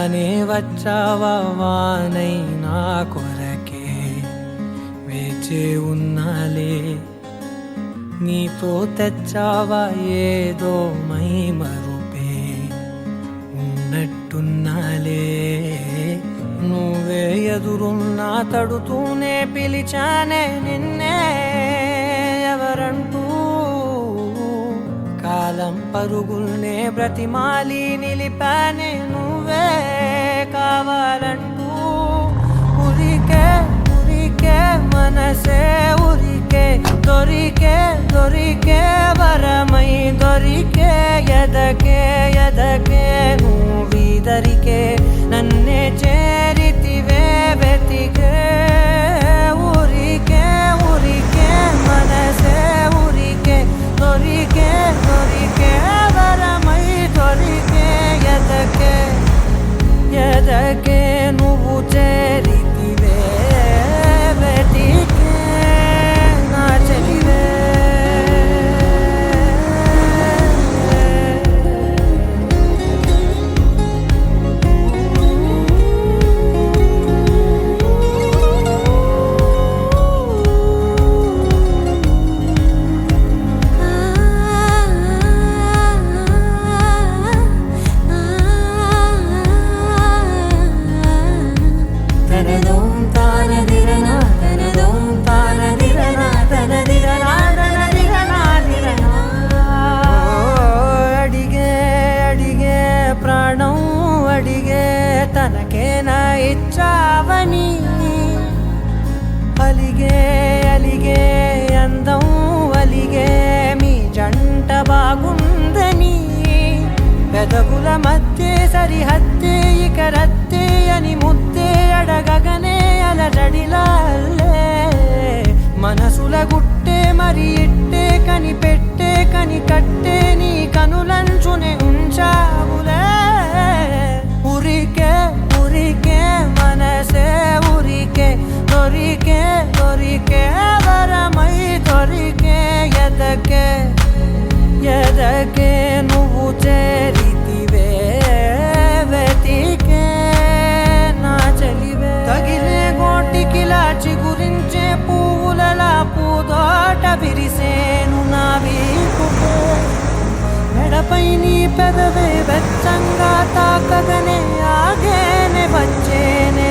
రానే వచ్చావా వానై నా కొరకే వేచే ఉన్నాలే నీతో తెచ్చావా ఏదో మై మరుపే ఉన్నట్టున్నాలే నువ్వే ఎదురున్నా తడుతూనే పిలిచానే నిన్నే ఎవరంటూ కాలం పరుగుల్నే బ్రతిమాలి నిలిపానే నువ్వే కావాలంటూ ఉరికే ఉరికే మనసే ఉరికే దొరికే దొరికే వరమై దొరికే ఎదకే ఎదకే నువ్విదరికే నన్నే చేరితివే వెతికే ఉరికే ఉరికే మనసే ఉరికే దొరికే దొరికే వరమై దొరికే ఎదకే ఎదకే నువ్వు చేరితివే వెతికే నా చెలివే ప్రాణం అడిగే తనకేనా ఇచ్చావని అలిగే అలిగే అందం అలిగే మీ జంట బాగుందని పెదవుల మధ్య సరిహద్దే ఇక రద్దే అని ముద్దే అడగగనే అలజడిలాల్లే మనసుల గుట్టే మరి ఇట్టే కనిపెట్టే కని కట్టే నీ కనులంచునే ఉంచావులే ఉరికే ఉరికే మనసే ఉరికే దొరికే దొరికే వరమై దొరికే ఎదకే ఎదకే నువ్వు చేరితివే వెతికే నా చెలివే తగిలే గోటికిలా చిగురించే పువ్వులలా పూదోట విరిసేను నా వీపుకే మెడపై నీ పెదవే వెచ్చంగా తాకగనే ఆగేనే వచ్చేనే